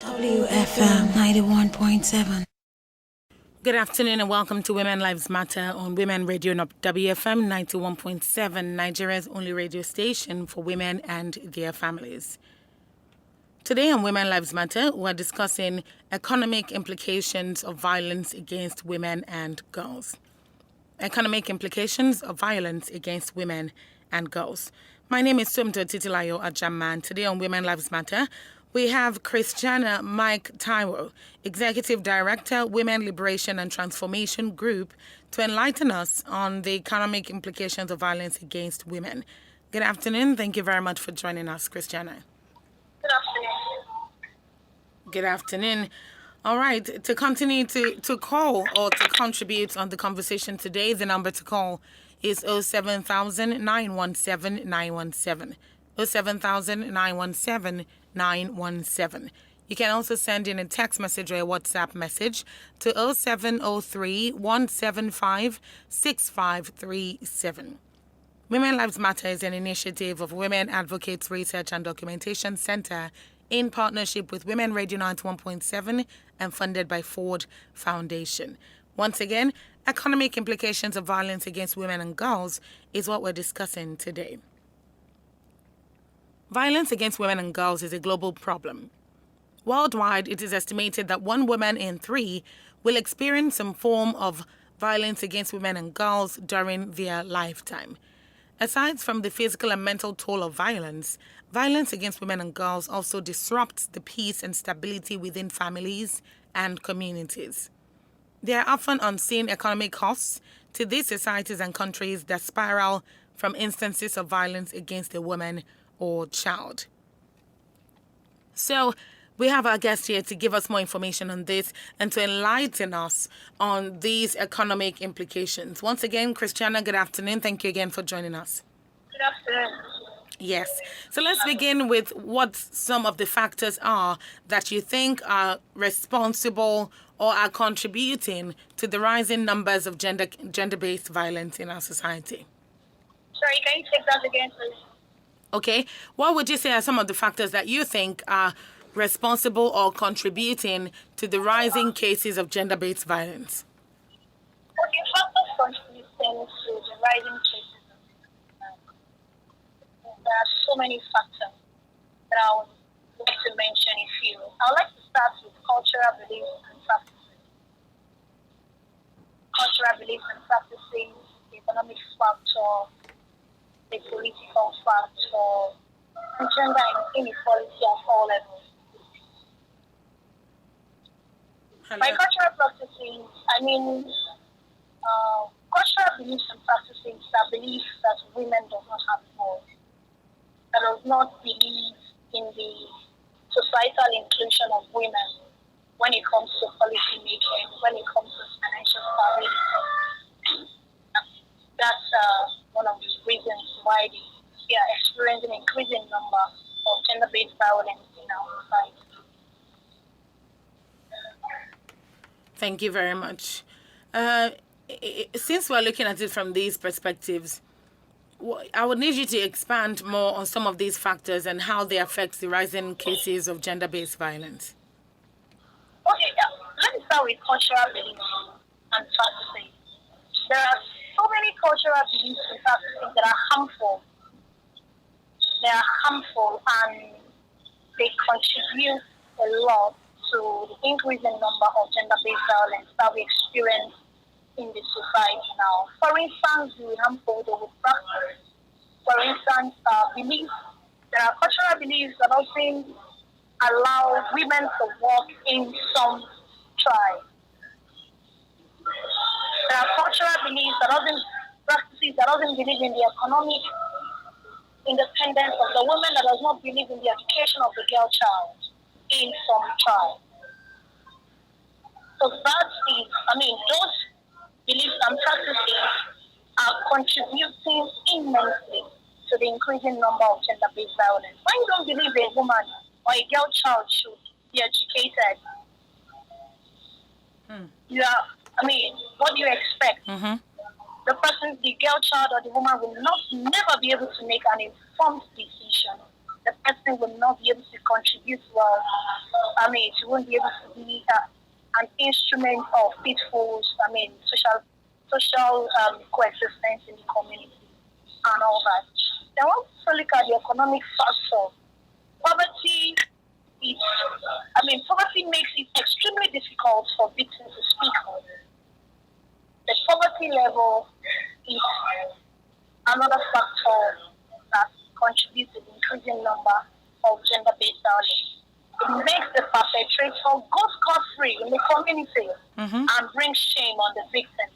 WFM 91.7. Good afternoon and welcome to Women Lives Matter on Women Radio WFM 91.7, Nigeria's only radio station for women and their families. Today on Women Lives Matter, we're discussing economic implications of violence against women and girls. Economic implications of violence against women and girls. My name is Sumto Titilayo Ajaman. Today on Women Lives Matter, we have Christiana Mike Taiwo, Executive Director, Women Liberation and Transformation Group, to enlighten us on the economic implications of violence against women. Good afternoon. Thank you very much for joining us, Christiana. Good afternoon. Good afternoon. All right. To continue to call or to contribute on the conversation today, the number to call is 07000 917 917. 07000 917 917. You can also send in a text message or a WhatsApp message to 0703 175 6537. Women Lives Matter is an initiative of Women Advocates Research and Documentation Center in partnership with Women Radio 91.7 and funded by Ford Foundation. Once again, economic implications of violence against women and girls is what we're discussing today. Violence against women and girls is a global problem. Worldwide, it is estimated that 1 woman in 3 will experience some form of violence against women and girls during their lifetime. Aside from the physical and mental toll of violence, violence against women and girls also disrupts the peace and stability within families and communities. There are often unseen economic costs to these societies and countries that spiral from instances of violence against a woman or child. So, we have our guest here to give us more information on this and to enlighten us on these economic implications. Once again, Christiana, good afternoon. Thank you again for joining us. Good afternoon. Yes. So let's begin with what some of the factors are that you think are responsible or are contributing to the rising numbers of gender-based violence in our society. Sorry, can you take that again, please? Okay. What would you say are some of the factors that you think are responsible or contributing to the rising cases of gender-based violence? Okay, factors contributing to the rising cases of there are so many factors that I would like to mention a few. I would like to start with cultural beliefs and practices. Cultural beliefs and practices, the economic factor, the political factor, and gender inequality at all levels. By cultural practices, I mean cultural beliefs and practices are beliefs that women do not have voice, that does not believe in the societal inclusion of women when it comes to policy making, when it comes to financial stability. That's one of the reasons why we are experiencing an increasing number of gender-based violence in our society. Thank you very much. Since we're looking at it from these perspectives, I would need you to expand more on some of these factors and how they affect the rising cases of gender-based violence. Okay, let me start with cultural beliefs and practices. There are so many cultural beliefs and practices that are harmful. They are harmful and they contribute a lot to the increasing number of gender-based violence that we experience in the society now. For instance, the harmful they would practice. For instance, beliefs. There are cultural beliefs that often allow women to work in some tribes. There are cultural beliefs that doesn't believe in the economic independence of the woman, that does not believe in the education of the girl child in some tribes. So those beliefs and practices are contributing immensely to the increasing number of gender-based violence. When you don't believe a woman or a girl child should be educated, what do you expect? Mm-hmm. The girl child or the woman will never be able to make an informed decision the person will not be able to contribute well. She won't be able to be an instrument of peaceful, social coexistence in the community and all that. Then we also look at the economic factor. Poverty makes it extremely difficult for victims to speak on. The poverty level is another factor that contributes to the increasing number of gender-based violence. It makes the perpetrator go scot-free in the community and bring shame on the victim.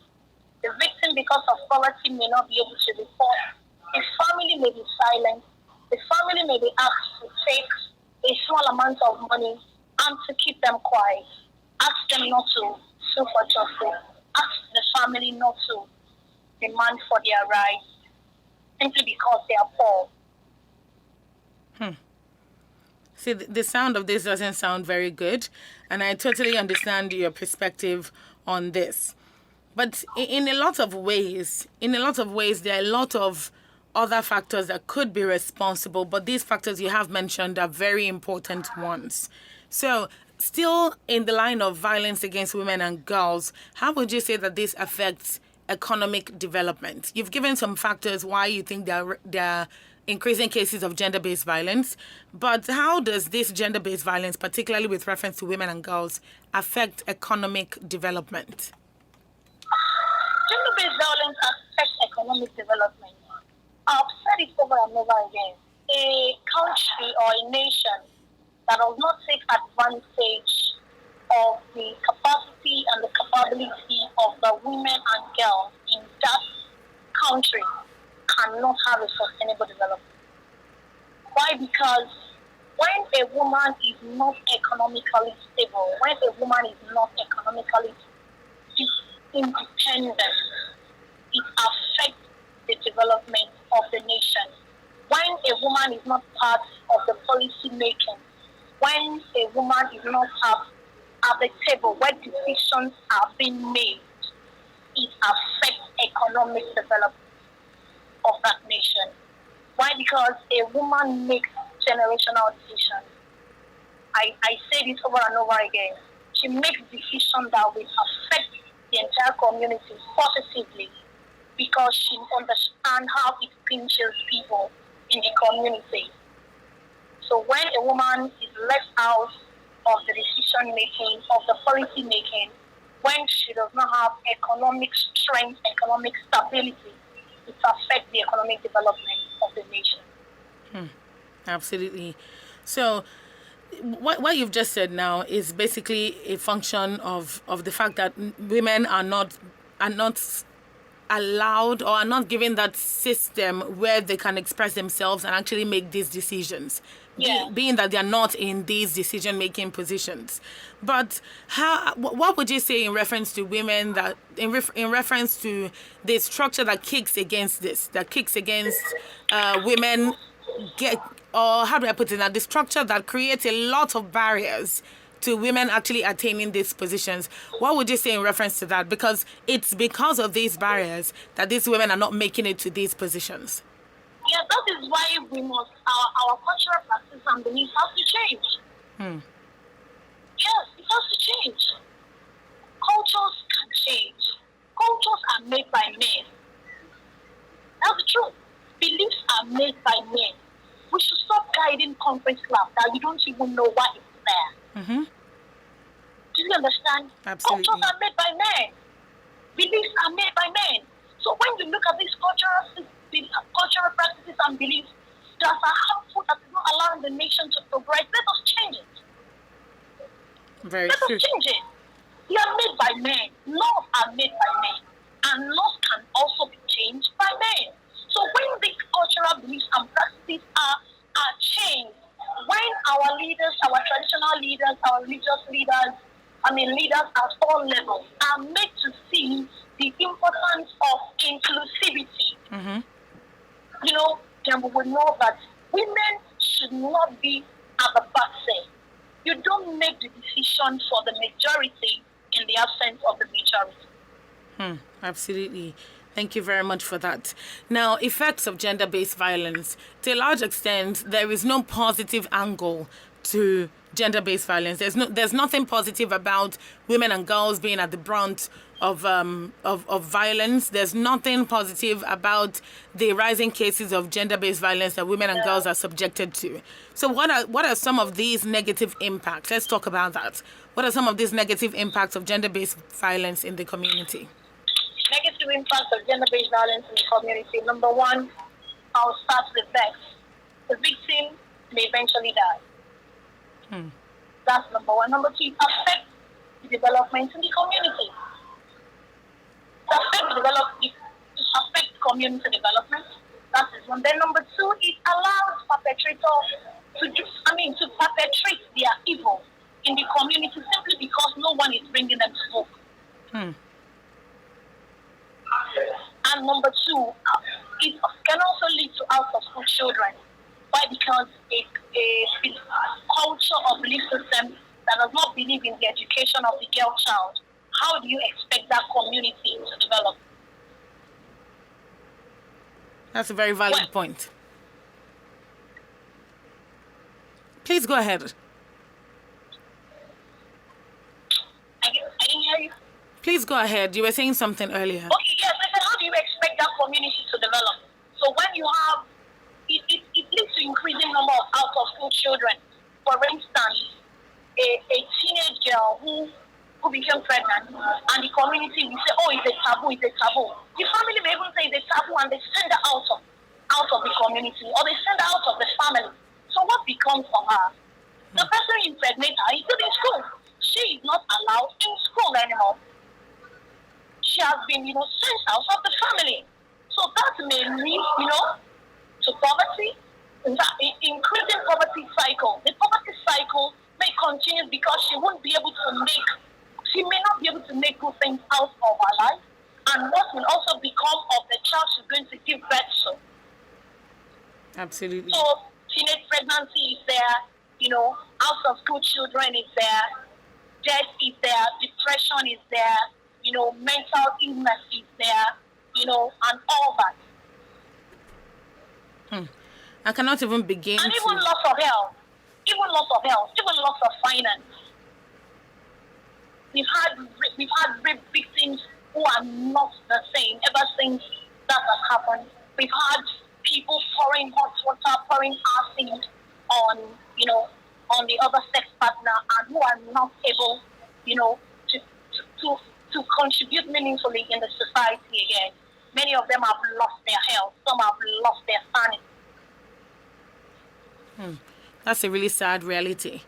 The victim, because of poverty, may not be able to report. His family may be silent. The family may be asked to take a small amount of money and to keep them quiet. Ask them not to sue for justice. Ask the family not to demand for their rights simply because they are poor. See, the sound of this doesn't sound very good, and I totally understand your perspective on this. But in a lot of ways, there are a lot of other factors that could be responsible, but these factors you have mentioned are very important ones. So, still in the line of violence against women and girls, how would you say that this affects economic development? You've given some factors why you think there are increasing cases of gender-based violence, but how does this gender-based violence, particularly with reference to women and girls, affect economic development? Gender-based violence affects economic development. I've said it over and over again. A country or a nation that does not take advantage of the capacity and the capability of the women and girls in that country cannot have a sustainable development. Why? Because when a woman is not economically stable, when a woman is not economically independent, it affects the development of the nation. When a woman is not part of the policy making, when a woman is not at the table where decisions are being made, it affects economic development of that nation. Why? Because a woman makes generational decisions. I say this over and over again. She makes decisions that will affect the entire community positively because she understands how it pinches people in the community. So when a woman is left out of the decision making, of the policy making, when she does not have economic strength, economic stability, it affects the economic development of the nation. Absolutely. So what you've just said now is basically a function of the fact that women are not allowed or are not given that system where they can express themselves and actually make these decisions. Yeah. Being that they are not in these decision-making positions. But what would you say in reference to women that, in reference to the structure that kicks against this, that kicks against women or how do I put it now, the structure that creates a lot of barriers to women actually attaining these positions? What would you say in reference to that? Because it's because of these barriers that these women are not making it to these positions. Yeah, that is why we must, our cultural practice and beliefs have to change. Yes, it has to change. Cultures can change. Cultures are made by men. That's the truth. Beliefs are made by men. We should stop guiding conference club that we don't even know why it's there. Do you understand? Absolutely. Cultures are made by men. Beliefs are made by men. So when you look at these cultural practices and beliefs that are harmful, that is not allowing the nation to progress, let us change it. Very Let true. us change it. They are made by men. Laws are made by men. And laws can also be changed by men. So when these cultural beliefs and practices are changed, when our leaders, our traditional leaders, our religious leaders, leaders at all levels are made to see the importance of inclusivity, then we will know that women should not be at the back seat. You don't make the decision for the majority in the absence of the majority. Absolutely. Thank you very much for that. Now, effects of gender-based violence. To a large extent, there is no positive angle to gender-based violence. There's nothing positive about women and girls being at the brunt of violence. There's nothing positive about the rising cases of gender-based violence that women and girls are subjected to. So what are some of these negative impacts? Let's talk about that. What are some of these negative impacts of gender-based violence in the community? Negative impacts of gender-based violence in the community. Number one, I'll start with sex. The victim may eventually die. That's number one. Number two, it affects the development in the community. It affects community development. That is one. Then number two, it allows perpetrators to perpetrate their evil in the community simply because no one is bringing them to book. And number two, it can also lead to out-of-school children. Why? Because a culture or belief system that does not believe in the education of the girl child, how do you expect that community to develop? That's a very valid point. Please go ahead. I didn't hear you. Please go ahead. You were saying something earlier. Okay, yes. I said, how do you expect that community to develop? So when you have, it leads to increasing number of out-of-school children. For instance, a teenage girl who became pregnant, and the community will say, oh, it's a taboo. The family may even say it's a taboo, and they send her out of the community, or they send her out of the family. So what becomes of her? The person who impregnated her is still in school. She is not allowed in school anymore. She has been, sent out of the family. So that may lead, to poverty, increasing poverty cycle. The poverty cycle may continue because she may not be able to make good things out of her life. And what will also become of the child she's going to give birth to. Absolutely. So teenage pregnancy is there, out of school children is there, death is there, depression is there, mental illness is there, and all that. I cannot even begin and even loss of health, even loss of finance. We've had rape victims who are not the same ever since that has happened. We've had people pouring hot water, pouring acid on the other sex partner, and who are not able, to contribute meaningfully in the society again. Many of them have lost their health. Some have lost their sanity. That's a really sad reality.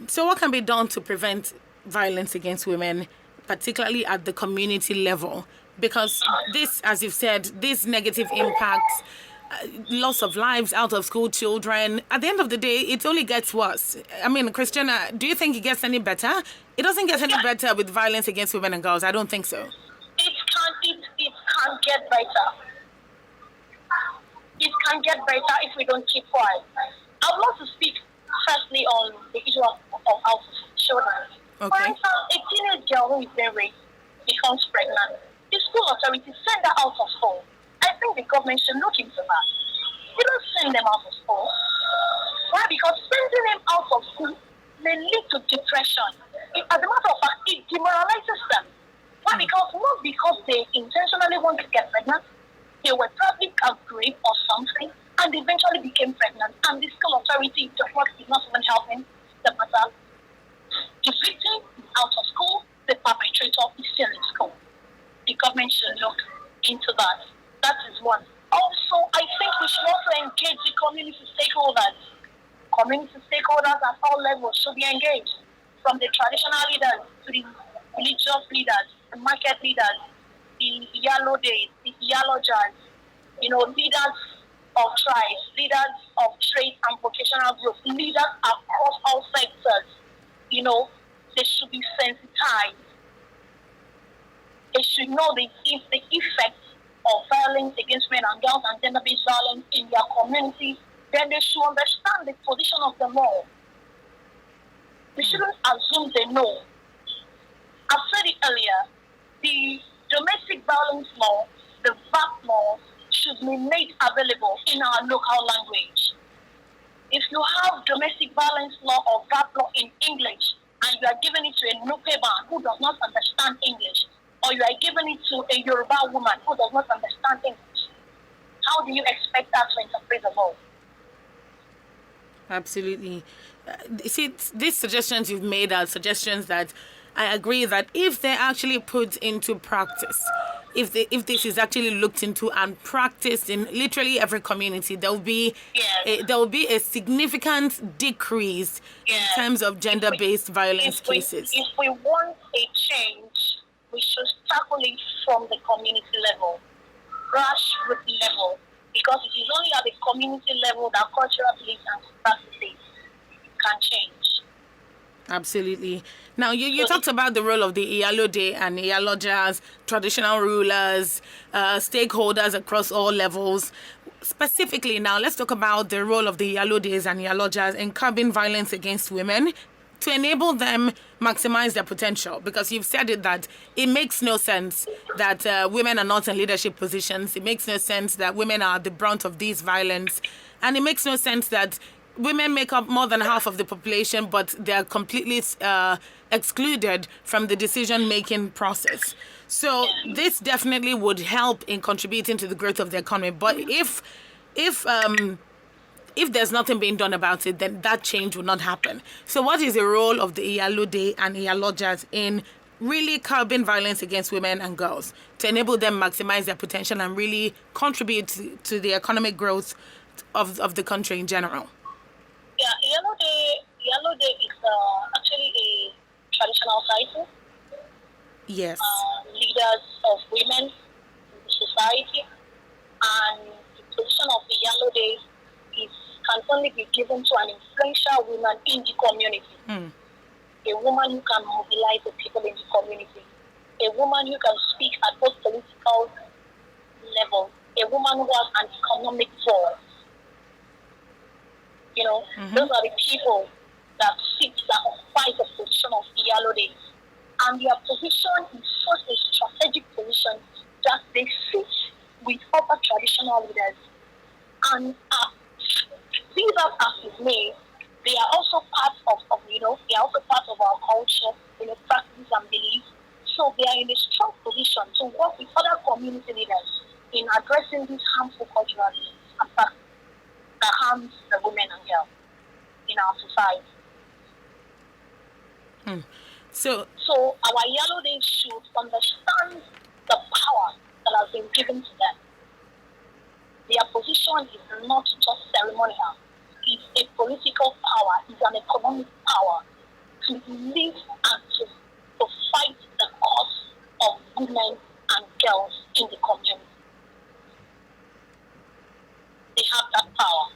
So what can be done to prevent violence against women, particularly at the community level? Because this, as you've said, these negative impacts, loss of lives, out of school children, at the end of the day, it only gets worse. I mean, Christiana, do you think it gets any better? It doesn't get any better with violence against women and girls. I don't think so. It can't get better. It can get better if we don't keep quiet. I would love to speak firstly on the issue of out of children. Okay. For instance, a teenage girl who is being raped becomes pregnant. The school authorities send her out of school. I think the government should look into that. They don't send them out of school. Why? Because sending them out of school may lead to depression. As a matter of fact, it demoralizes them. Why? Not because they intentionally want to get pregnant. They were probably raped or something, and eventually became pregnant. And the school authority did not even help them. The matter. The victim is out of school. The perpetrator is still in school. The government should look into that. That is one. Also, I think we should also engage the community stakeholders. Community stakeholders at all levels should be engaged, from the traditional leaders to the religious leaders, the market leaders, the yellow days, the yellowjars, leaders of tribes, leaders of trade and vocational groups, leaders across all sectors. They should be sensitized. They should know the effects of violence against men and girls and gender-based violence in their community. Then they should understand the position of the law. We shouldn't assume they know. I've said it earlier. the domestic violence law, the VAT law, should be made available in our local language. If you have domestic violence law or VAT law in English, and you are giving it to a Nupe man who does not understand English, or you are giving it to a Yoruba woman who does not understand English, how do you expect that to interpret the law? Absolutely. See, these suggestions you've made are suggestions that I agree that if they're actually put into practice, if this is actually looked into and practiced in literally every community, there will be a significant decrease in terms of gender-based violence cases. If we want a change, we should tackle it from the community level, grassroots level, because it is only at the community level that cultural beliefs and practices can change. Absolutely. Now, you talked about the role of the Iyalode and Iyalojas, traditional rulers, stakeholders across all levels. Specifically now, let's talk about the role of the Iyalodes and Iyalojas in curbing violence against women to enable them maximize their potential. Because you've said it that it makes no sense that women are not in leadership positions. It makes no sense that women are the brunt of this violence. And it makes no sense that women make up more than half of the population, but they're completely excluded from the decision-making process. So this definitely would help in contributing to the growth of the economy. But if there's nothing being done about it, then that change will not happen. So what is the role of the Iyalode and Iyalojas in really curbing violence against women and girls to enable them maximize their potential and really contribute to the economic growth of the country in general? Yeah, Iyalode is actually a traditional title. Yes. Leaders of women in the society, and the position of the Iyalode can only be given to an influential woman in the community. A woman who can mobilize the people in the community. A woman who can speak at both political levels. A woman who has an economic voice. You know, those are the people that occupy the position of Iyalode. And their position is such a strategic position that they sit with other traditional leaders. And be that as it may, they are also part of they are also part of our culture, practices and beliefs. So they are in a strong position to work with other community leaders in addressing these harmful cultural beliefs and practices that harms the women and girls in our society. So our Iyalode should understand the power that has been given to them. Their position is not just ceremonial. It's a political power. It's an economic power to live and to fight the cause of women and girls in the community. They have that power.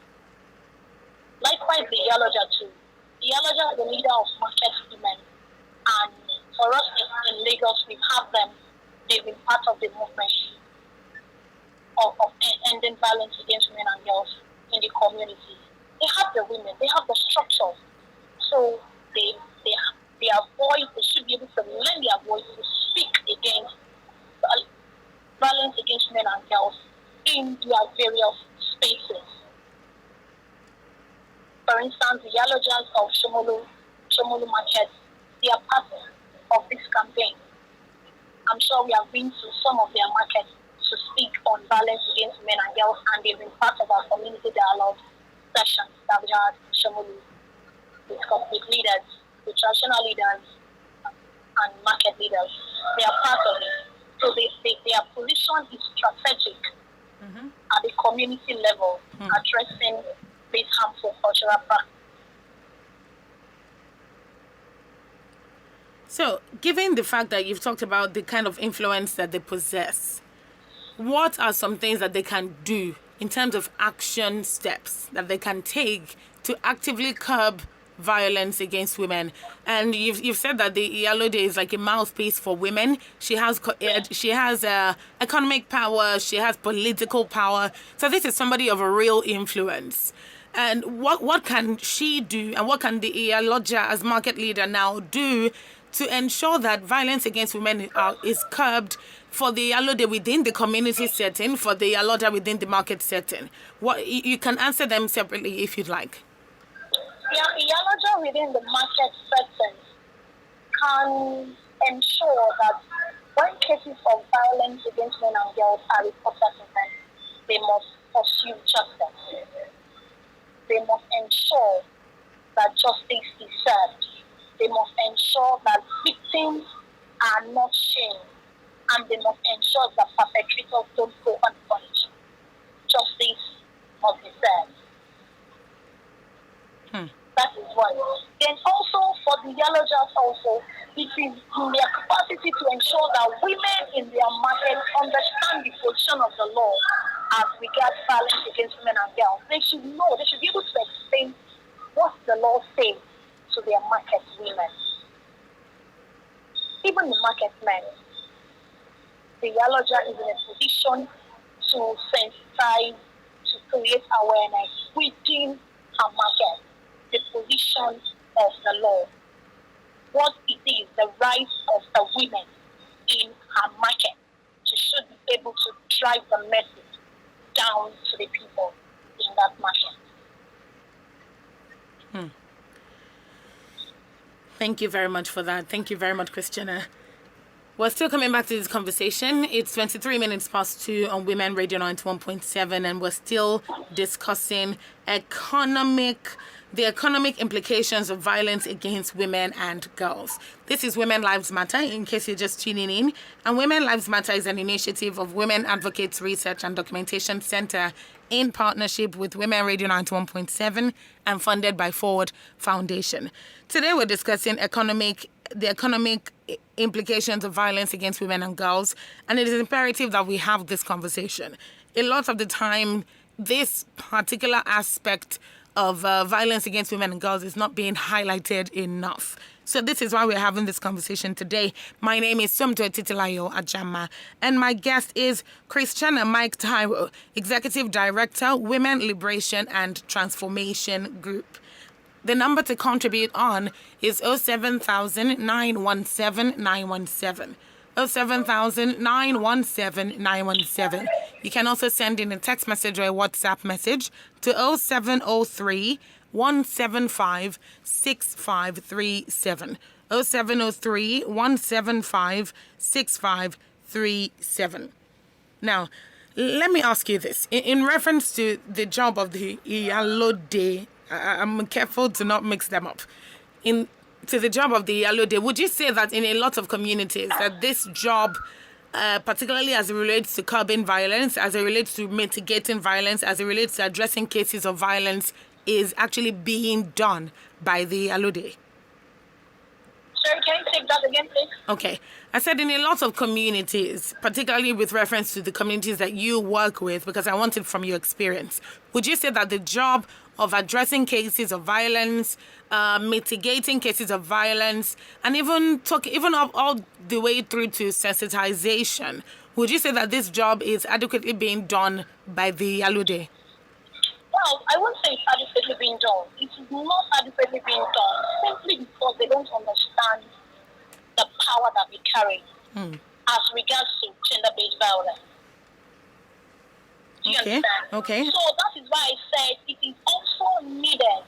Likewise, the Iyaloja too. The Iyaloja is the leader of market women. And for us in Lagos, we have them. They've been part of the movement of ending violence against women and girls in the community. They have the women. They have the structures. So their voice, they should be able to lend their voice to speak against violence against women and girls in their various spaces. For instance, the Iyalojas of Shomolu Market, they are part of this campaign. I'm sure we have been to some of their markets to speak on violence against women and girls, and they've been part of our community dialogue sessions that we had in Shomolu with leaders, with traditional leaders and market leaders. They are part of it. So their position is strategic at the community level, addressing this harmful cultural practice. So, given the fact that you've talked about the kind of influence that they possess, what are some things that they can do in terms of action steps that they can take to actively curb violence against women? And you've said that the Iyalode is like a mouthpiece for women. She has economic power. She has political power. So this is somebody of a real influence. And what can she do, and what can the Iyaloja as market leader now do to ensure that violence against women is curbed for the Iyalode within the community setting, for the Iyaloja within the market setting? What you can answer them separately if you'd like. Yeah, Iyaloja within the market setting can ensure that when cases of violence against men and girls are reported to them, they must pursue justice. They must ensure that justice is served. They must ensure that victims are not shamed, and they must ensure that perpetrators don't go unpunished. Justice must be served. That is one. Then also for the Iyalojas also, it is in their capacity to ensure that women in their market understand the position of the law as regards violence against women and girls. They should know, they should be able to explain what the law says to their market women. Even the market men. The Iyaloja is in a position to sensitize, to create awareness within her market, the position of the law, what it is, the rights of the women in her market, to should be able to drive the message down to the people in that market. Thank you very much for that. Thank you very much, Christiana. We're still coming back to this conversation. It's 23 minutes past 2 on Women Radio 91.7, and we're still discussing the economic implications of violence against women and girls. This is Women Lives Matter, in case you're just tuning in. And Women Lives Matter is an initiative of Women Advocates Research and Documentation Center in partnership with Women Radio 91.7 and funded by Forward Foundation. Today we're discussing the economic implications of violence against women and girls, and it is imperative that we have this conversation. A lot of the time, this particular aspect of violence against women and girls is not being highlighted enough. So this is why we're having this conversation today. My name is Somto Titilayo Ajama, and my guest is Christiana Mike Taiwo, Executive Director, Women Liberation and Transformation Group. The number to contribute on is 07000 917 917. 07000 917 917. You can also send in a text message or a WhatsApp message to 0703 175 6537. 0703 175 6537. Now, let me ask you this. In reference to the job of the Iyalode, I'm careful to not mix them up. To the job of the Iyalode, would you say that in a lot of communities that this job, particularly as it relates to curbing violence, as it relates to mitigating violence, as it relates to addressing cases of violence, is actually being done by the Iyalode? Sorry, can you take that again, please? Okay. I said in a lot of communities, particularly with reference to the communities that you work with, because I want it from your experience, would you say that the job of addressing cases of violence, mitigating cases of violence, and even up all the way through to sensitization, would you say that this job is adequately being done by the Iyalode? Well, I won't say it's adequately being done. It is not adequately being done simply because they don't understand the power that we carry as regards to gender-based violence. Do you understand? Okay. So that is why I said it is also needed.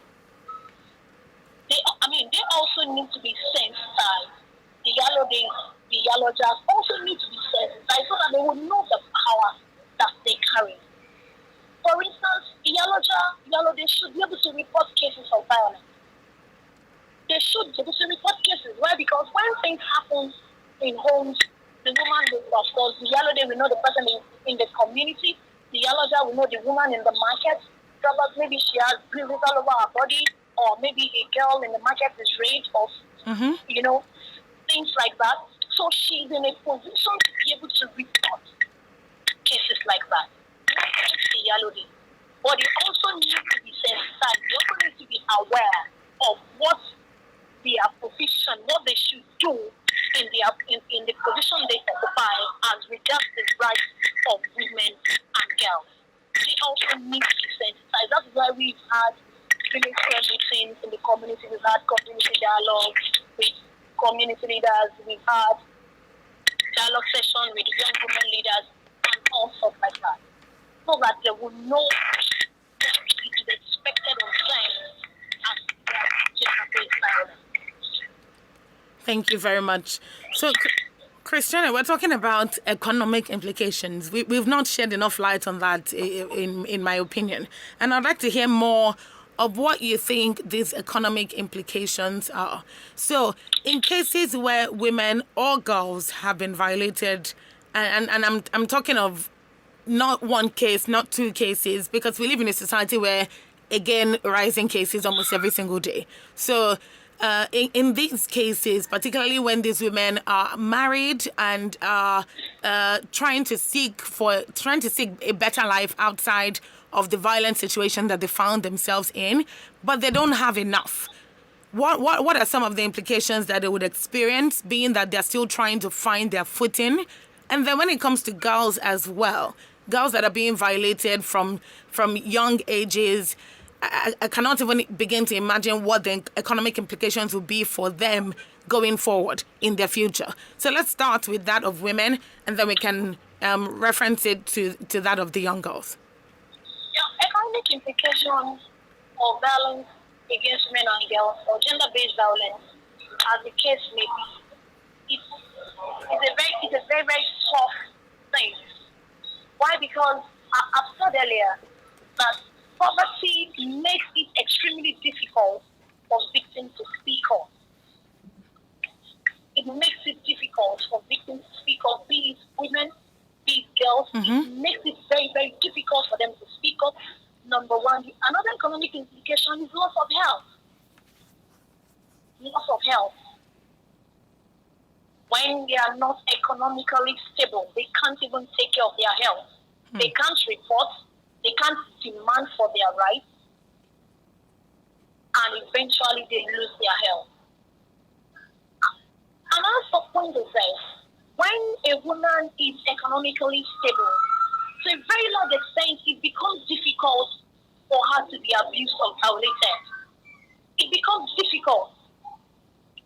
They also need to be sensitized. The Iyalojas also need to be sensitized so that they will know the power that they carry. For instance, Iyalode should be able to report cases of violence. They should be able to report cases. Why? Because when things happen in homes, the woman will, of course, the Iyalode will know the person in the community. The Iyaloja will know the woman in the market. Probably maybe she has bruises all over her body, or maybe a girl in the market is raped, or things like that. So she's in a position to be able to report cases like that. The Iyalode. But they also need to be sensitized. They also need to be aware of what their position, what they should do in the position they occupy as regards the rights of women and girls. They also need to be sensitized. sides. That is why we've had village care meetings in the community. We've had community dialogue with community leaders. We've had dialogue session with young women leaders and all sorts like that, so that they will know what is expected of them as their gender-based violence. Thank you very much. So, Christiana, we're talking about economic implications. We've not shed enough light on that, in my opinion. And I'd like to hear more of what you think these economic implications are. So, in cases where women or girls have been violated, and I'm talking of not one case, not two cases, because we live in a society where, again, rising cases almost every single day. So, in these cases, particularly when these women are married and are trying to seek a better life outside of the violent situation that they found themselves in, but they don't have enough. What are some of the implications that they would experience, being that they're still trying to find their footing? And then when it comes to girls as well, girls that are being violated from young ages, I cannot even begin to imagine what the economic implications will be for them going forward in their future. So let's start with that of women, and then we can reference it to that of the young girls. Yeah, economic implications of violence against women and girls, or gender-based violence, as the case may be, it's a very, very tough thing. Why? Because I've said earlier that poverty makes it extremely difficult for victims to speak up. It makes it difficult for victims to speak up, be it women, be it girls. It makes it very, very difficult for them to speak up. Number one. Another economic implication is loss of health. Loss of health. When they are not economically stable, they can't even take care of their health. They can't report. They can't demand for their rights, and eventually they lose their health. Another point is that when a woman is economically stable, to a very large extent, it becomes difficult for her to be abused or violated. It becomes difficult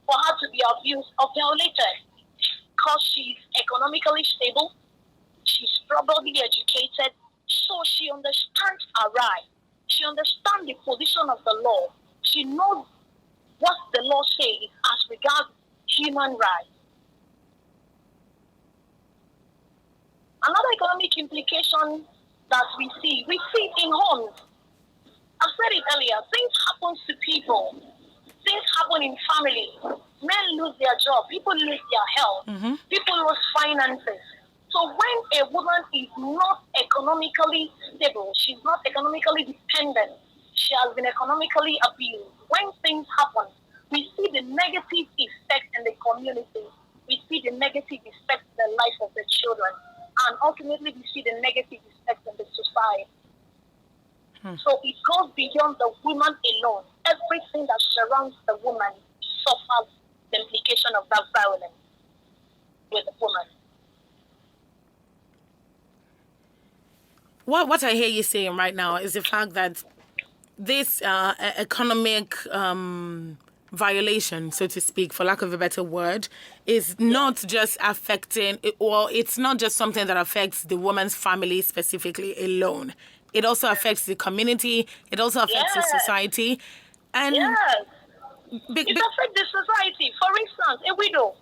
for her to be abused or violated because she's economically stable, she's probably educated, so she understands her right. She understands the position of the law. She knows what the law says as regards human rights. Another economic implication that we see it in homes. I said it earlier, things happen to people. Things happen in families. Men lose their job. People lose their health. People lose finances. So when a woman is not economically stable, she's not economically dependent, she has been economically abused. When things happen, we see the negative effect in the community. We see the negative effect in the life of the children. And ultimately, we see the negative effect in the society. So it goes beyond the woman alone. Everything that surrounds the woman suffers the implication of that violence with the woman. What I hear you saying right now is the fact that this economic violation, so to speak, for lack of a better word, is not just affecting, or it's not just something that affects the woman's family specifically alone. It also affects the community. It also affects the society. And it affects the society. For instance, a widow,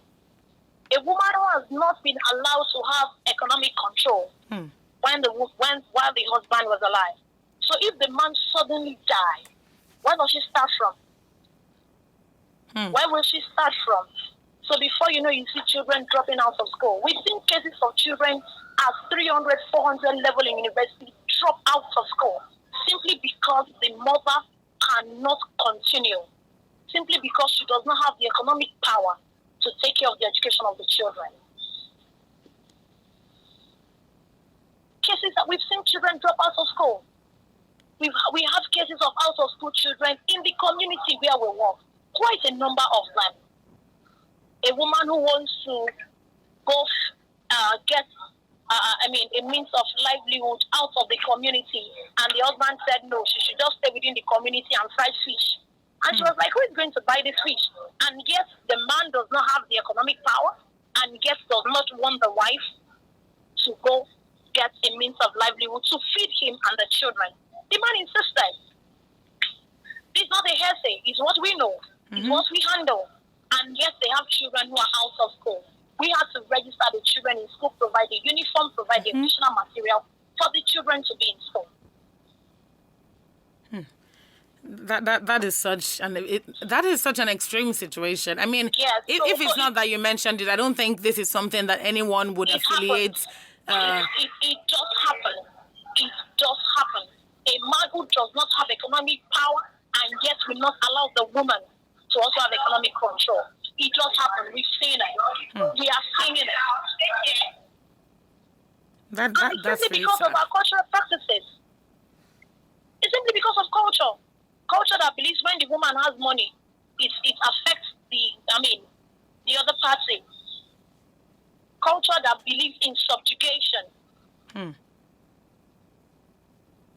a woman who has not been allowed to have economic control while the husband was alive. So if the man suddenly dies, where does she start from? Where will she start from? So before you know, you see children dropping out of school. We've seen cases of children at 300, 400 level in university drop out of school simply because the mother cannot continue, simply because she does not have the economic power to take care of the education of the children. Cases that we've seen children drop out of school. We have cases of out of school children in the community where we work. Quite a number of them. A woman who wants to go get a means of livelihood out of the community. And the husband said no, she should just stay within the community and fry fish. And she was like, who is going to buy this fish? And yet the man does not have the economic power, and yet does not want the wife to go get a means of livelihood to feed him and the children. The man insisted. It's not a hearsay, it's what we know, it's what we handle. And yes, they have children who are out of school. We have to register the children in school, provide the uniform, provide the additional material for the children to be in school. That is such an extreme situation. I mean, Yes, if it's not that you mentioned it, I don't think this is something that anyone would affiliate. It just happened. It just happened. A man who does not have economic power and yet will not allow the woman to also have economic control. It just happened. We've seen it. We are seeing it. That's Simply really because sad. of our cultural practices. It's simply because of culture. Culture that believes when the woman has money, it affects the other party. Culture that believes in subjugation. And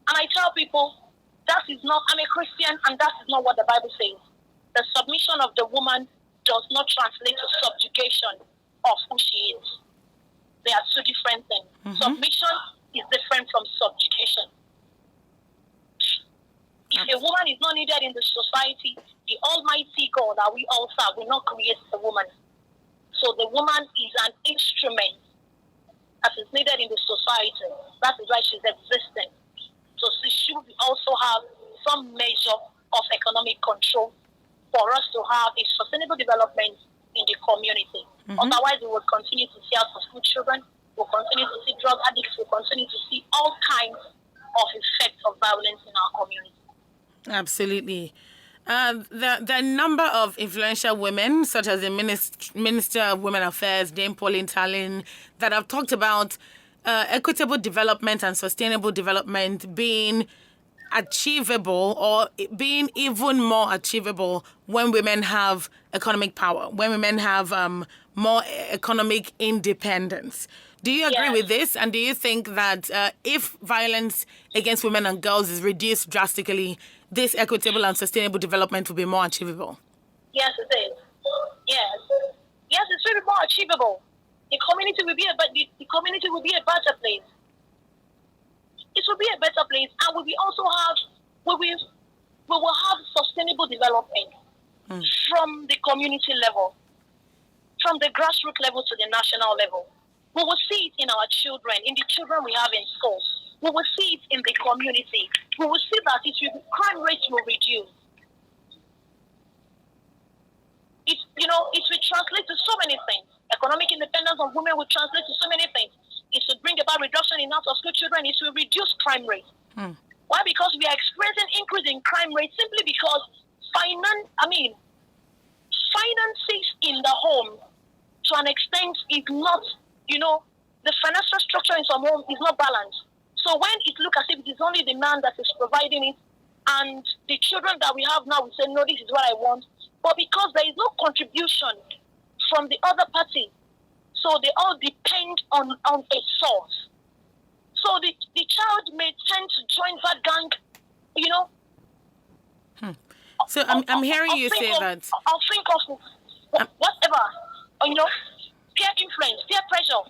I tell people, that is not, I'm a Christian, and that is not what the Bible says. The submission of the woman does not translate to subjugation of who she is. They are two different things. Submission is different from subjugation. If a woman is not needed in the society, the Almighty God that we all serve will not create the woman. So the woman is an instrument that is needed in the society. That is why she's existing. So she should also have some measure of economic control for us to have a sustainable development in the community. Otherwise, we will continue to see out-of-school children, we'll continue to see drug addicts, we'll continue to see all kinds of effects of violence in our community. Absolutely. The number of influential women, such as the Minister of Women Affairs, Dame Pauline Tallinn, that have talked about equitable development and sustainable development being achievable, or being even more achievable when women have economic power, when women have more economic independence. Do you agree with this? And do you think that if violence against women and girls is reduced drastically, this equitable and sustainable development will be more achievable? Yes, it is. Yes, it's really more achievable. The community will be a better place. It will be a better place, and we will have sustainable development from the community level, from the grassroots level to the national level. We will see it in our children, in the children we have in schools. We will see it in the community. We will see that crime rates will reduce. It will translate to so many things. Economic independence of women will translate to so many things. It will bring about reduction in out-of-school children. It will reduce crime rates. Why? Because we are experiencing increase in crime rates simply because finances in the home, to an extent, is not, the financial structure in some home is not balanced. So when it looks as if it is only the man that is providing it, and the children that we have now, we say, no, this is what I want. But because there is no contribution from the other party, so they all depend on a source. So the child may tend to join that gang, So I'm hearing you say that. I'll think of whatever, peer influence, peer pressure.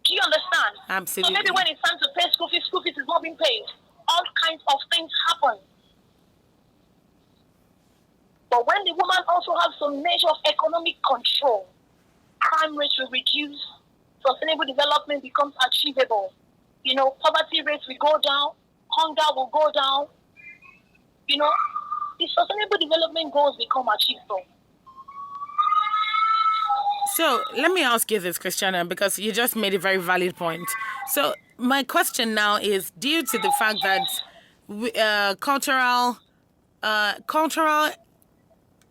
Do you understand? Absolutely. So maybe when it's time to pay school fees is not being paid. All kinds of things happen. But when the woman also has some measure of economic control, crime rates will reduce, sustainable development becomes achievable. Poverty rates will go down, hunger will go down. The sustainable development goals become achievable. So let me ask you this, Christiana, because you just made a very valid point. So my question now is, due to the fact that cultural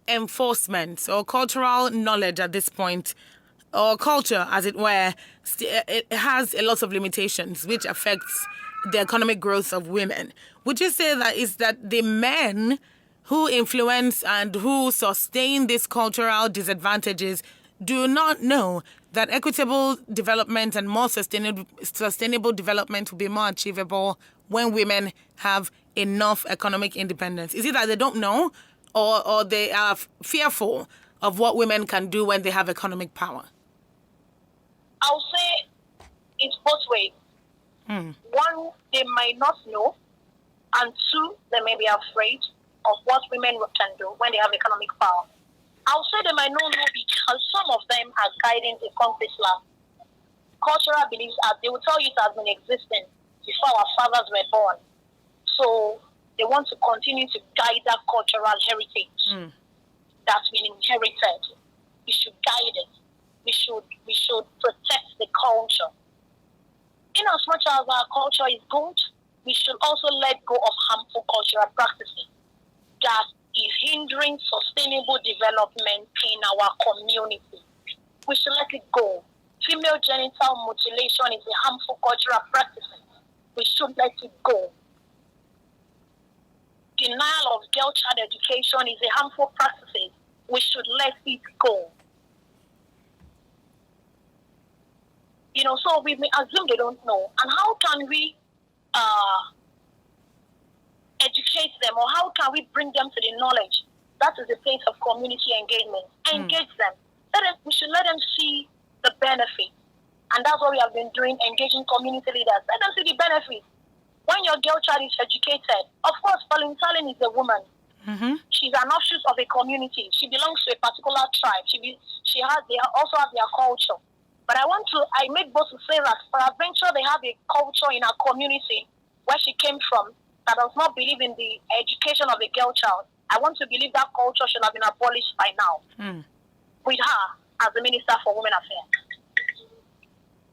enforcement or cultural knowledge at this point, or culture, as it were, it has a lot of limitations, which affects the economic growth of women. Would you say that the men who influence and who sustain these cultural disadvantages do not know that equitable development and more sustainable development will be more achievable when women have enough economic independence? Is it that they don't know, or they are fearful of what women can do when they have economic power? I'll say it's both ways. One, they might not know, and two, they may be afraid of what women can do when they have economic power. I'll say they might not know because some of them are guiding a conquest land. Cultural beliefs, they will tell you it has been existing before our fathers were born. So they want to continue to guide that cultural heritage that's been inherited. We should guide it. We should protect the culture. In as much as our culture is good, we should also let go of harmful cultural practices that is hindering sustainable development in our community. We should let it go. Female genital mutilation is a harmful cultural practice. We should let it go. Denial of girl child education is a harmful practice. We should let it go. So we may assume they don't know. And how can we educate them, or how can we bring them to the knowledge? That is the place of community engagement. Engage them. We should let them see the benefit. And that's what we have been doing, engaging community leaders. Let them see the benefit. When your girl child is educated, of course, Talin is a woman. She's an offshoot of a community. She belongs to a particular tribe. They also have their culture. But I make both to say that peradventure they have a culture in our community where she came from that does not believe in the education of a girl child. I want to believe that culture should have been abolished by now. With her as the Minister for Women Affairs.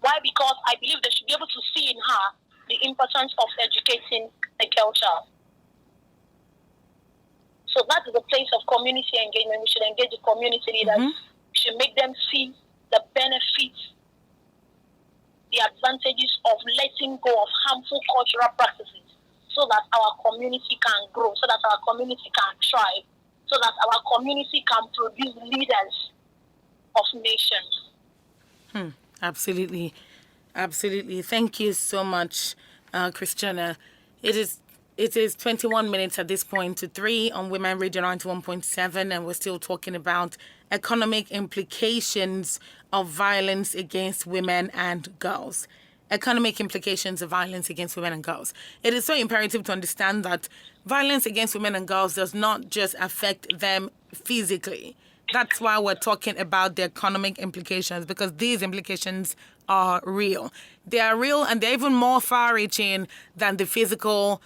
Why? Because I believe they should be able to see in her the importance of educating a girl child. So that is the place of community engagement. We should engage the community leaders. We should make them see the benefits, the advantages of letting go of harmful cultural practices so that our community can grow, so that our community can thrive, so that our community can produce leaders of nations. Absolutely. Absolutely. Thank you so much, Christiana. It is 21 minutes at this point to 3 on Women Radio 91.7, and we're still talking about economic implications of violence against women and girls. Economic implications of violence against women and girls. It is so imperative to understand that violence against women and girls does not just affect them physically. That's why we're talking about the economic implications, because these implications are real. They are real, and they're even more far-reaching than the physical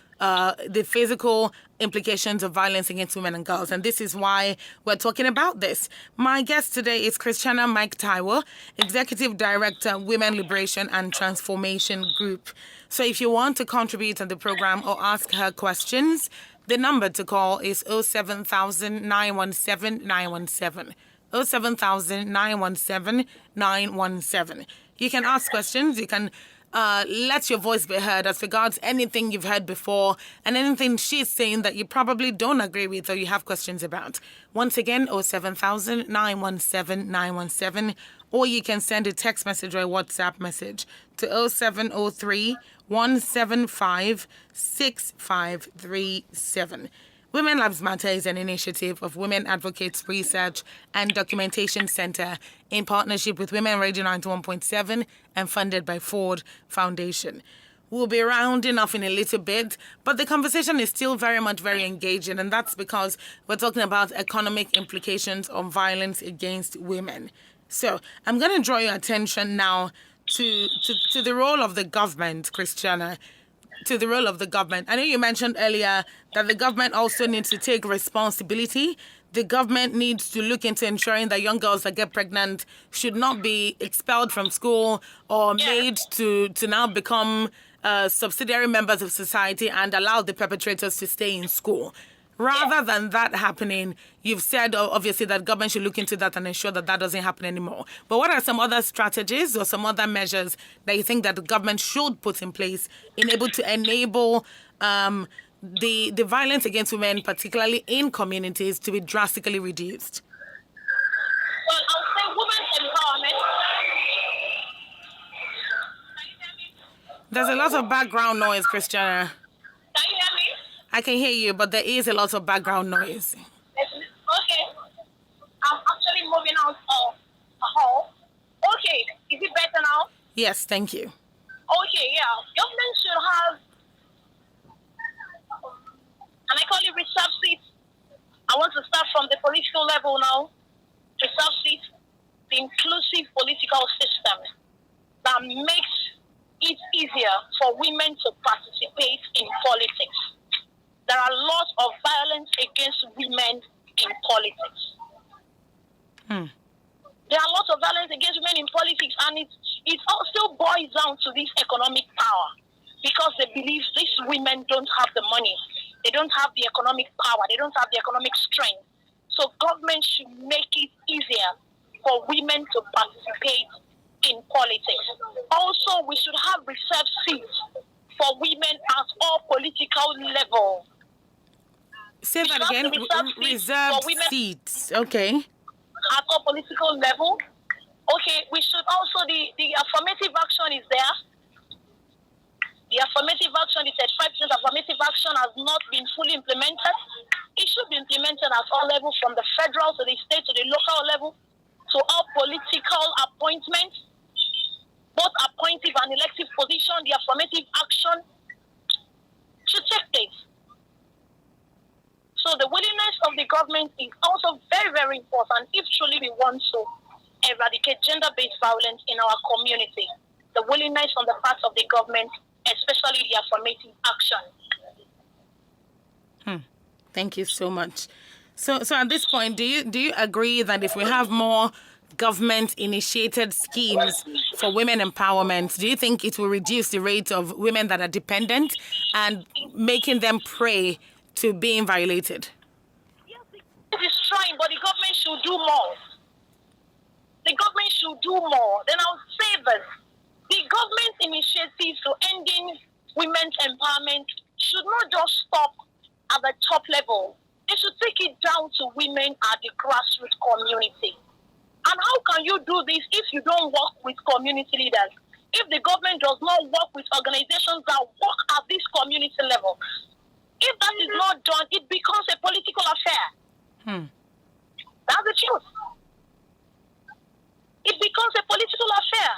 implications of violence against women and girls. And this is why we're talking about this. My guest today is Christiana Mike Taiwo, Executive Director, Women Liberation and Transformation Group. So if you want to contribute on the program or ask her questions, the number to call is 07000 917 917. 07000 917 917. You can ask questions. You can let your voice be heard as regards anything you've heard before and anything she's saying that you probably don't agree with or you have questions about. Once again, 07000 917 917. Or you can send a text message or a WhatsApp message to 0703 175 6537. Women Lives Matter is an initiative of Women Advocates Research and Documentation Center in partnership with Women Radio 91.7 and funded by Ford Foundation. We'll be rounding off in a little bit, but the conversation is still very engaging, and that's because we're talking about economic implications of violence against women. So I'm going to draw your attention now to the role of the government, Christiana. To the role of the government. I know you mentioned earlier that the government also needs to take responsibility. The government needs to look into ensuring that young girls that get pregnant should not be expelled from school or made to now become subsidiary members of society and allow the perpetrators to stay in school. Rather than that happening, you've said, obviously, that government should look into that and ensure that that doesn't happen anymore. But what are some other strategies or some other measures that you think that the government should put in place in able to enable the violence against women, particularly in communities, to be drastically reduced? Well, I'll say women's empowerment There's a lot of background noise, Christiana. Can you hear me? I can hear you, but there is a lot of background noise. Okay. I'm actually moving out of a hall. Okay. Is it better now? Yes, thank you. Okay, yeah. Government should have, and I call it reserve seats. I want to start from the political level now. Reserve seats, the inclusive political system that makes it easier for women to participate in politics. There are lots of violence against women in politics. There are lots of violence against women in politics, and it all still boils down to this economic power, because they believe these women don't have the money, they don't have the economic power, they don't have the economic strength. So government should make it easier for women to participate in politics. Also, we should have reserved seats for women at all political levels. Say that again. Reserved seats. Okay. At all political level. Okay, we should also, the affirmative action is there. The affirmative action, the 35% affirmative action has not been fully implemented. It should be implemented at all levels, from the federal to the state to the local level, to all political appointments, both appointive and elective position. The affirmative action should take place. So the willingness of the government is also very, very important if truly we want to eradicate gender-based violence in our community. The willingness on the part of the government, especially the affirmative action. Thank you so much. So at this point, do you agree that if we have more government-initiated schemes for women empowerment, do you think it will reduce the rate of women that are dependent and making them prey to being violated? Yes, it is trying, but the government should do more. The government should do more. Then I'll say this. The government initiatives to ending women's empowerment should not just stop at the top level. They should take it down to women at the grassroots community. And how can you do this if you don't work with community leaders? If the government does not work with organizations that work at this community level? If that is not done, it becomes a political affair. That's the truth. It becomes a political affair.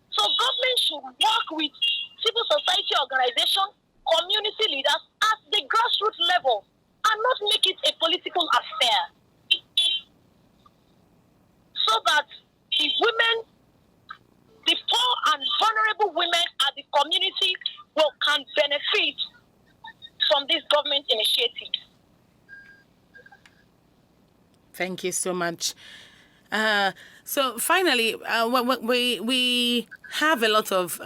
So government should work with civil society organizations, community leaders at the grassroots level, and not make it a political affair. So that the women, the poor and vulnerable women at the community can benefit from this government initiative. Thank you so much. So finally, we have a lot of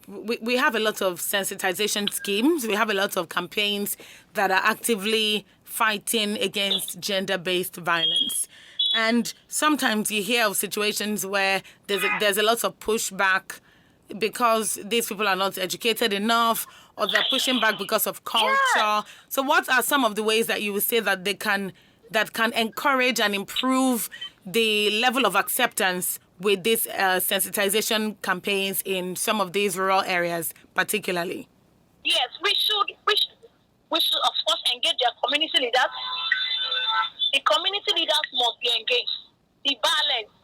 we have a lot of sensitization schemes. We have a lot of campaigns that are actively fighting against gender-based violence. And sometimes you hear of situations where there's a lot of pushback because these people are not educated enough, or they're pushing back because of culture. Yeah. So what are some of the ways that you would say that can encourage and improve the level of acceptance with these sensitization campaigns in some of these rural areas particularly? Yes, we should of course engage their community leaders. The community leaders must be engaged. The ballets,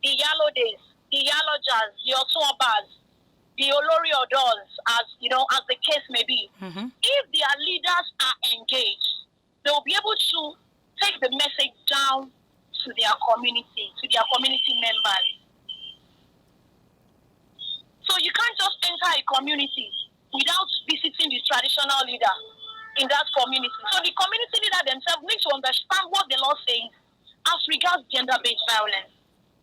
the yellow days, the yellow jazz, the otobas, the olori odors, as the case may be. If their leaders are engaged, they'll be able to take the message down to their community, to their community members. So you can't just enter a community without visiting the traditional leader in that community. So the community leader themselves need to understand what the law says as regards gender-based violence.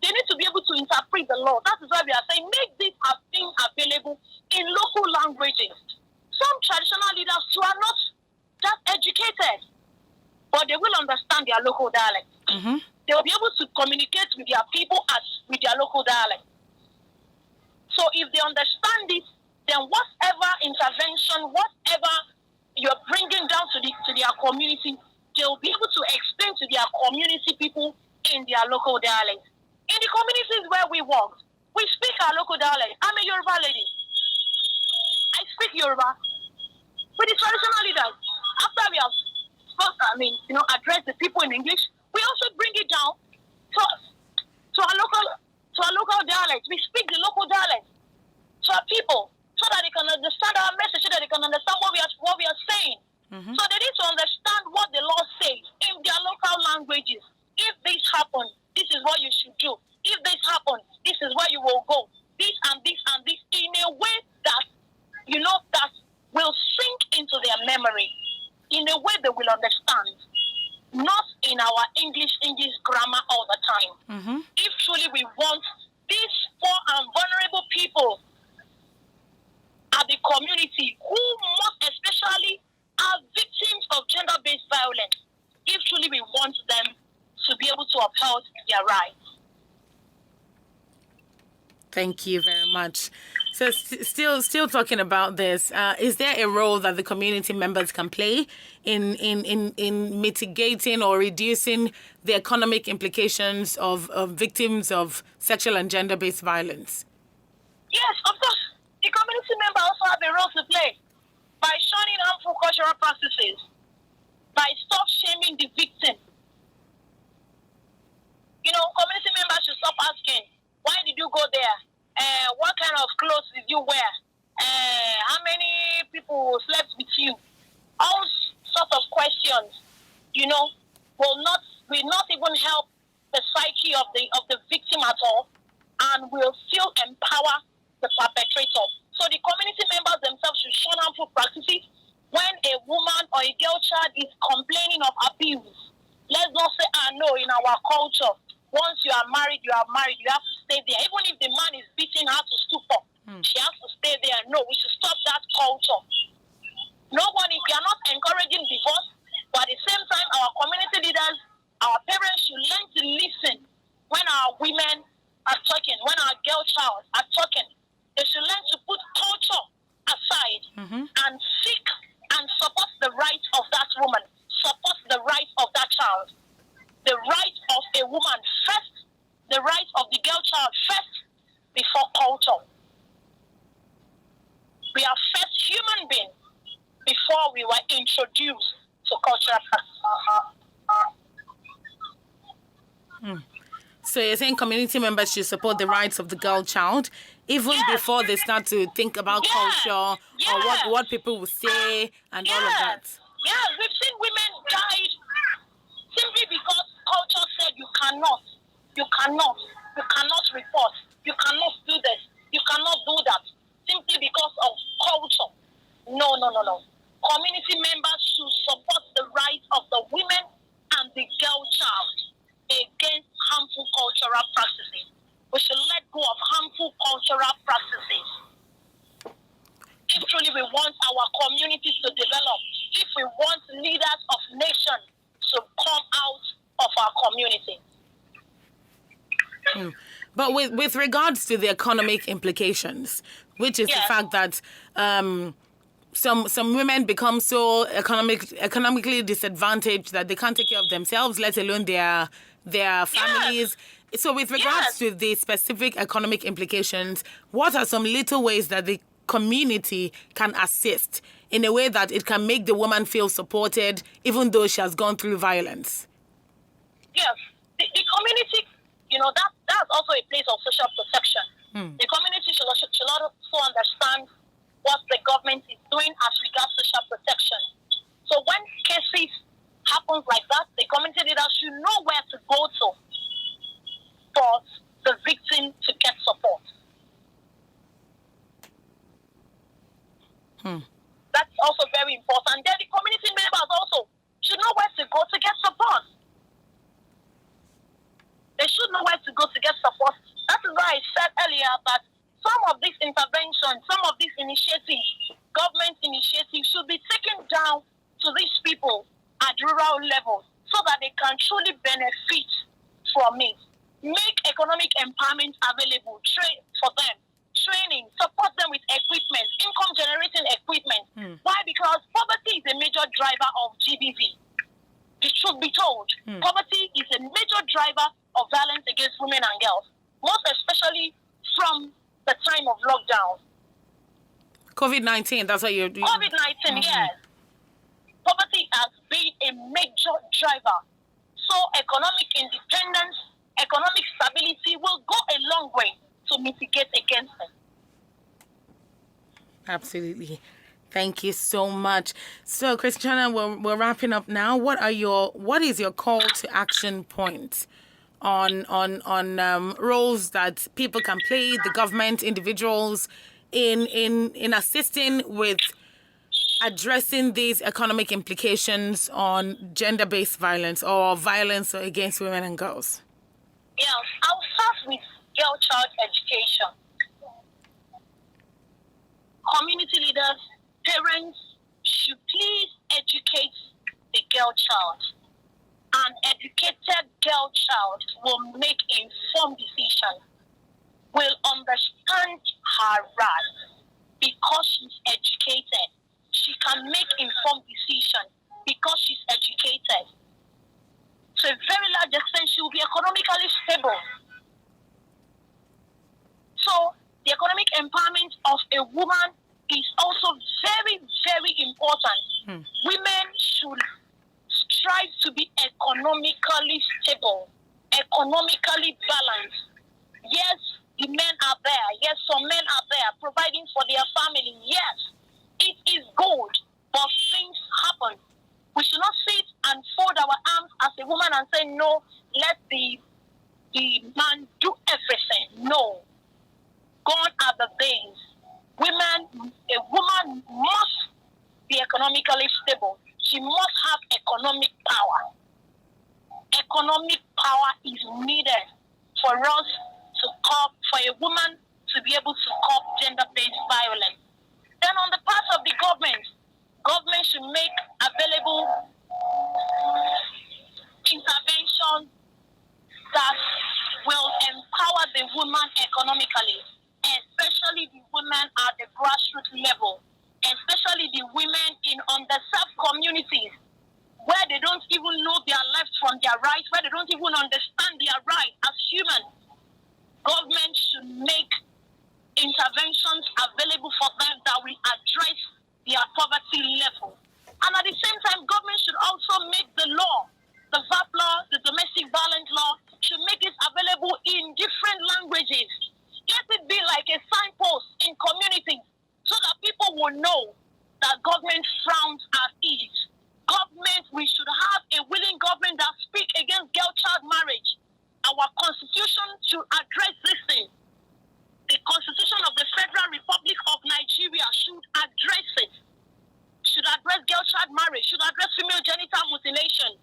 They need to be able to interpret the law. That is why we are saying make this thing available in local languages. Some traditional leaders who are not that educated, but they will understand their local dialect. They will be able to communicate with their people with their local dialect. So if they understand this, then whatever intervention, whatever you're bringing down to their community, they'll be able to explain to their community people in their local dialect. In the communities where we work, we speak our local dialect. I'm a Yoruba lady. speak Yoruba with the traditional leaders. After we have addressed the people in English, we also bring it down to our local dialect. We speak the local dialect to our people so that they can understand our message, so that they can understand what we are saying. So they need to understand what the law says in their local languages. If this happens, this is what you should do. If this happens, this is where you will go. This and this and this in a way that that will sink into their memory, in a way they will understand, not in our English grammar all the time. If truly we want these poor and vulnerable people at the community who most especially are victims of gender-based violence, if truly we want them to be able to uphold their rights. Thank you very much. So still talking about this, is there a role that the community members can play in mitigating or reducing the economic implications of victims of sexual and gender-based violence? Yes, of course. The community members also have a role to play by shunning harmful cultural practices, by stop shaming the victim. Community members should stop asking, why did you go there? What kind of clothes did you wear? How many people slept with you? All sorts of questions, will not even help the psyche of the victim at all, and will still empower the perpetrator. So the community members themselves should shun harmful practices. When a woman or a girl child is complaining of abuse, let's not say, no, in our culture, once you are married, you have to stay there. Even if the man is beating her to stoop up, she has to stay there. No, we should stop that culture. We are not encouraging divorce, but at the same time, our community leaders, our parents should learn to listen when our women are talking, when our girl child are talking. They should learn to put culture aside and seek and support the rights of that woman, support the rights of that child. The right of a woman first, the right of the girl child first, before culture. We are first human beings before we were introduced to cultural practices. So you're saying community members should support the rights of the girl child even before they start to think about culture or what people will say and all of that? Yes, we've seen women die simply because culture said you cannot report, you cannot do this, you cannot do that, simply because of culture. No. Community members should support the rights of the women and the girl child against harmful cultural practices. We should let go of harmful cultural practices. If truly we want our communities to develop, if we want leaders of nations to come out of our community. But with regards to the economic implications, which is the fact that some women become so economically disadvantaged that they can't take care of themselves, let alone their families. So with regards to the specific economic implications, what are some little ways that the community can assist in a way that it can make the woman feel supported even though she has gone through violence? Yes, the community, that's also a place of social protection. The community should also understand what the government is doing as regards social protection. So when cases happen like that, the community leaders should know where to go to for the victim to get support. That's also very important. Then the community members also should know where to go to get support. They should know where to go to get support. That is why I said earlier that some of these interventions, some of these initiatives, government initiatives, should be taken down to these people at rural levels so that they can truly benefit from it. Make economic empowerment available, train for them, training, support them with equipment, income-generating equipment. Why? Because poverty is a major driver of GBV. The truth be told, poverty is a major driver of violence against women and girls, most especially from the time of lockdown. COVID-19, that's what you're doing. COVID-19, yes. Poverty has been a major driver. So economic independence, economic stability will go a long way to mitigate against it. Absolutely. Thank you so much. So, Christiana, we're wrapping up now. What is your call to action point on roles that people can play, the government, individuals, in assisting with addressing these economic implications on gender-based violence or violence against women and girls? Yes, I'll start with girl-child education. Community leaders, parents should please educate the girl child. An educated girl child will make informed decisions, will understand her rights. Because she's educated, she can make informed decisions because she's educated. To a very large extent, she will be economically stable. So the economic empowerment of a woman is also very, very important. Women should strive to be economically stable, economically balanced. Yes, the men are there. Yes, some men are there providing for their family. Yes, it is good, but things happen. We should not sit and fold our arms as a woman and say, no, let the man do everything. No. Gone are the days. A woman must be economically stable. She must have economic power. Economic power is needed for us to curb, for a woman to be able to curb gender-based violence. Then on the part of the government should make available intervention that will empower the woman economically, especially the women at the grassroots level, especially the women in underserved communities where they don't even know their left from their right, where they don't even understand their right as humans. Government should make interventions available for them that will address their poverty level. And at the same time, government should also make the law, the VAP law, the domestic violence law, should make it available in different languages. Let it be like a signpost in communities so that people will know that government frowns at it. Government, we should have a willing government that speaks against girl-child marriage. Our constitution should address this thing. The Constitution of the Federal Republic of Nigeria should address it. Should address girl-child marriage, should address female genital mutilation.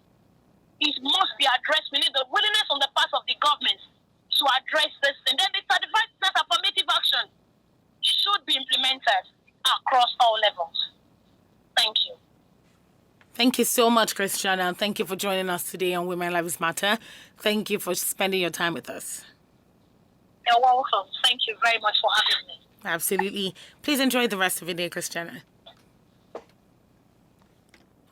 It must be addressed. We need the willingness on the part of the government to address this. And then the 35% affirmative action should be implemented across all levels. Thank you. Thank you so much, Christiana, and thank you for joining us today on Women Lives Matter. Thank you for spending your time with us. You're welcome. Thank you very much for having me. Absolutely. Please enjoy the rest of your day, Christiana.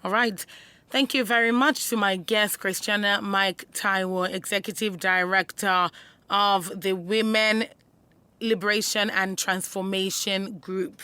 All right. Thank you very much to my guest, Christiana Mike Taiwo, Executive Director of the Women Liberation and Transformation Group.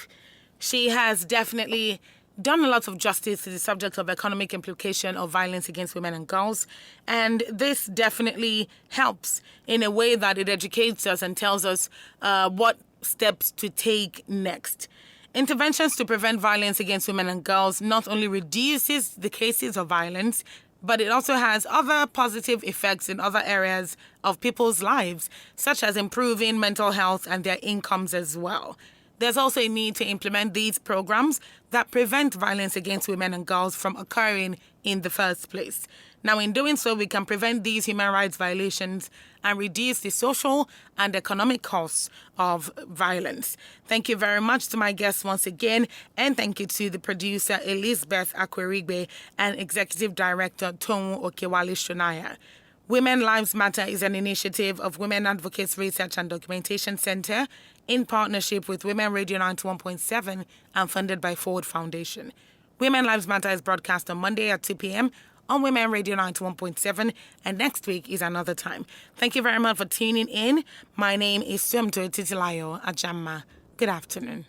She has definitely done a lot of justice to the subject of economic implication of violence against women and girls. And this definitely helps in a way that it educates us and tells us what steps to take next. Interventions to prevent violence against women and girls not only reduces the cases of violence, but it also has other positive effects in other areas of people's lives, such as improving mental health and their incomes as well. There's also a need to implement these programs that prevent violence against women and girls from occurring in the first place. Now, in doing so, we can prevent these human rights violations and reduce the social and economic costs of violence. Thank you very much to my guests once again, and thank you to the producer Elizabeth Akwerigbe and Executive Director Tonwu Okewale Shonaya. Women Lives Matter is an initiative of Women Advocates Research and Documentation Center in partnership with Women Radio 91.7 and funded by Forward Foundation. Women Lives Matter is broadcast on Monday at 2 p.m. on Women Radio 91.7, and next week is another time. Thank you very much for tuning in. My name is Sumto Titilayo Ajamma. Good afternoon.